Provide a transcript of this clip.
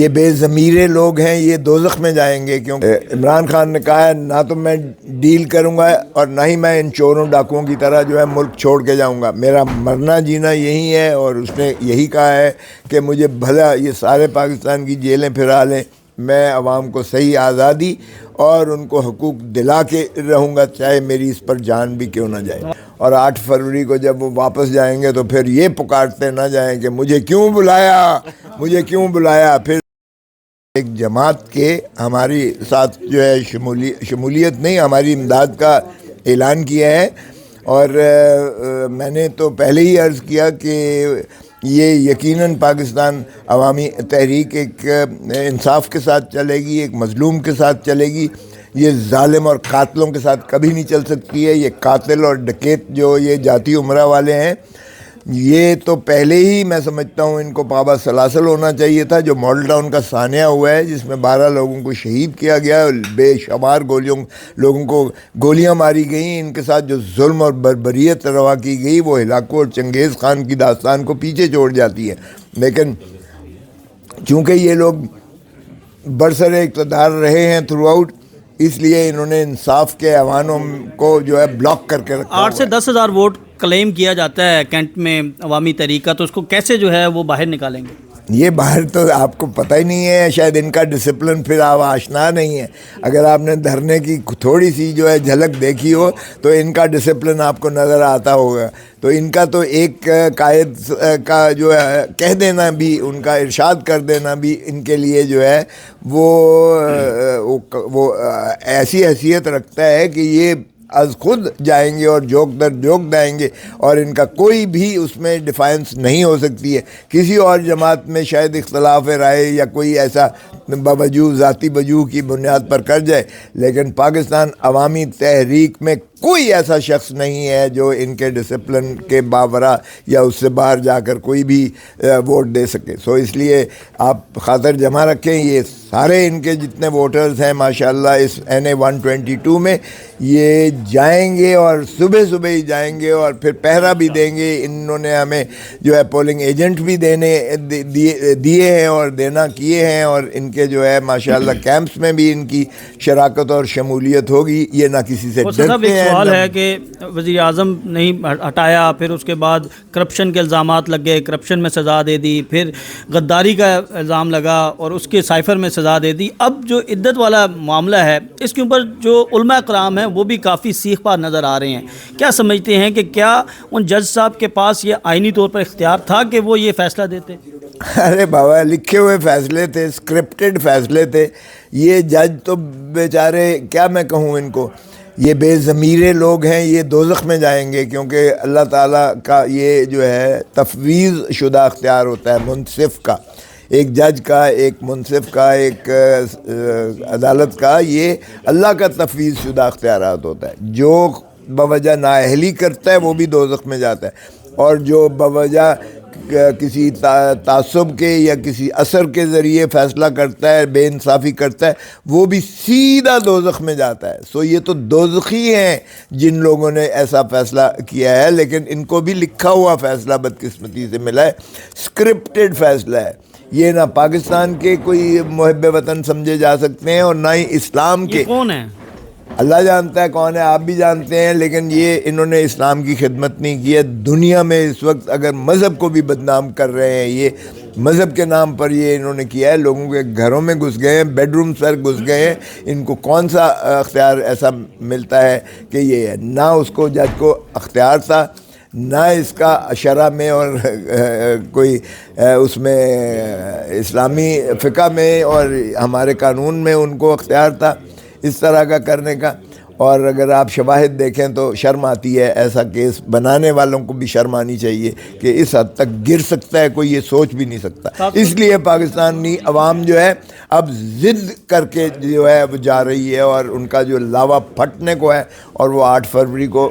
یہ بے ضمیرے لوگ ہیں، یہ دوزخ میں جائیں گے، کیونکہ عمران خان نے کہا ہے نہ تو میں ڈیل کروں گا اور نہ ہی میں ان چوروں ڈاکوؤں کی طرح جو ہے ملک چھوڑ کے جاؤں گا، میرا مرنا جینا یہی ہے۔ اور اس نے یہی کہا ہے کہ مجھے بھلا یہ سارے پاکستان کی جیلیں پھرا لیں، میں عوام کو صحیح آزادی اور ان کو حقوق دلا کے رہوں گا، چاہے میری اس پر جان بھی کیوں نہ جائے۔ اور 8 فروری کو جب وہ واپس جائیں گے تو پھر یہ پکارتے نہ جائیں کہ مجھے کیوں بلایا، مجھے کیوں بلایا۔ پھر ایک جماعت کے ہماری ساتھ جو ہے شمولیت نہیں، ہماری امداد کا اعلان کیا ہے، اور میں نے تو پہلے ہی عرض کیا کہ یہ یقیناً پاکستان عوامی تحریک ایک انصاف کے ساتھ چلے گی، ایک مظلوم کے ساتھ چلے گی، یہ ظالم اور قاتلوں کے ساتھ کبھی نہیں چل سکتی ہے۔ یہ قاتل اور ڈکیت جو یہ جاتی عمرہ والے ہیں، یہ تو پہلے ہی میں سمجھتا ہوں ان کو پابا سلاسل ہونا چاہیے تھا۔ جو ماڈل ٹاؤن کا سانحہ ہوا ہے جس میں 12 لوگوں کو شہید کیا گیا، بے شمار لوگوں کو گولیاں ماری گئیں، ان کے ساتھ جو ظلم اور بربریت روا کی گئی وہ ہلاکو اور چنگیز خان کی داستان کو پیچھے چھوڑ جاتی ہے۔ لیکن چونکہ یہ لوگ برسر اقتدار رہے ہیں تھرو آؤٹ، اس لیے انہوں نے انصاف کے ایوانوں کو جو ہے بلاک کر کے رکھا۔ 8 سے 10 ہزار ووٹ کلیم کیا جاتا ہے کینٹ میں عوامی طریق کا، تو اس کو کیسے جو ہے وہ باہر نکالیں گے؟ یہ باہر تو آپ کو پتہ ہی نہیں ہے، شاید ان کا ڈسپلن پھر آپ آشنا نہیں ہے۔ اگر آپ نے دھرنے کی تھوڑی سی جو ہے جھلک دیکھی ہو تو ان کا ڈسپلن آپ کو نظر آتا ہوگا۔ تو ان کا تو ایک قائد کا جو ہے کہہ دینا بھی، ان کا ارشاد کر دینا بھی ان کے لیے جو ہے وہ ایسی حیثیت رکھتا ہے کہ یہ از خود جائیں گے اور جوک در جوک دائیں گے، اور ان کا کوئی بھی اس میں ڈیفائنس نہیں ہو سکتی ہے۔ کسی اور جماعت میں شاید اختلاف رائے یا کوئی ایسا باوجود ذاتی وجوہ کی بنیاد پر کر جائے، لیکن پاکستان عوامی تحریک میں کوئی ایسا شخص نہیں ہے جو ان کے ڈسپلن کے باورا یا اس سے باہر جا کر کوئی بھی ووٹ دے سکے۔ سو اس لیے آپ خاطر جمع رکھیں، یہ سارے ان کے جتنے ووٹرز ہیں ماشاءاللہ اس NA 122 میں یہ جائیں گے، اور صبح صبح ہی جائیں گے، اور پھر پہرا بھی دیں گے۔ انہوں نے ہمیں جو ہے پولنگ ایجنٹ بھی دیے ہیں اور دینا کیے ہیں، اور ان کے جو ہے ماشاءاللہ کیمپس میں بھی ان کی شراکت اور شمولیت ہوگی۔ یہ نہ کسی سے ڈرتے ہیں۔ سوال ہے کہ وزیر اعظم نہیں ہٹایا، پھر اس کے بعد کرپشن کے الزامات لگ گئے، کرپشن میں سزا دے دی، پھر غداری کا الزام لگا اور اس کے سائفر میں سزا دے دی۔ اب جو عدت والا معاملہ ہے اس کے اوپر جو علماء کرام ہیں وہ بھی کافی سیخ پا نظر آ رہے ہیں۔ کیا سمجھتے ہیں کہ کیا ان جج صاحب کے پاس یہ آئینی طور پر اختیار تھا کہ وہ یہ فیصلہ دیتے؟ ارے بابا، لکھے ہوئے فیصلے تھے، اسکرپٹڈ فیصلے تھے۔ یہ جج تو بیچارے کیا میں کہوں ان کو، یہ بے ضمیرے لوگ ہیں، یہ دوزخ میں جائیں گے، کیونکہ اللہ تعالیٰ کا یہ جو ہے تفویض شدہ اختیار ہوتا ہے منصف کا، ایک جج کا، ایک منصف کا، ایک عدالت کا، یہ اللہ کا تفویض شدہ اختیارات ہوتا ہے۔ جو بوجہ نااہلی کرتا ہے وہ بھی دوزخ میں جاتا ہے، اور جو بوجہ کسی تعصب کے یا کسی اثر کے ذریعے فیصلہ کرتا ہے، بے انصافی کرتا ہے، وہ بھی سیدھا دوزخ میں جاتا ہے۔ سو یہ تو دوزخی ہیں جن لوگوں نے ایسا فیصلہ کیا ہے، لیکن ان کو بھی لکھا ہوا فیصلہ بدقسمتی سے ملا ہے، اسکرپٹڈ فیصلہ ہے۔ یہ نہ پاکستان کے کوئی محب وطن سمجھے جا سکتے ہیں اور نہ ہی اسلام کے۔ کون ہے؟ اللہ جانتا ہے کون ہے، آپ بھی جانتے ہیں، لیکن یہ انہوں نے اسلام کی خدمت نہیں کی ہے۔ دنیا میں اس وقت اگر مذہب کو بھی بدنام کر رہے ہیں، یہ مذہب کے نام پر یہ انہوں نے کیا ہے، لوگوں کے گھروں میں گھس گئے ہیں، بیڈ روم پر گھس گئے ہیں۔ ان کو کون سا اختیار ایسا ملتا ہے کہ یہ ہے؟ نہ اس کو جج کو اختیار تھا، نہ اس کا شرع میں اور کوئی اس میں اسلامی فقہ میں اور ہمارے قانون میں ان کو اختیار تھا اس طرح کا کرنے کا۔ اور اگر آپ شواہد دیکھیں تو شرم آتی ہے، ایسا کیس بنانے والوں کو بھی شرم آنی چاہیے کہ اس حد تک گر سکتا ہے کوئی، یہ سوچ بھی نہیں سکتا۔ اس لیے پاکستانی عوام جو ہے اب ضد کر کے جو ہے وہ جا رہی ہے، اور ان کا جو لاوا پھٹنے کو ہے، اور وہ 8 فروری کو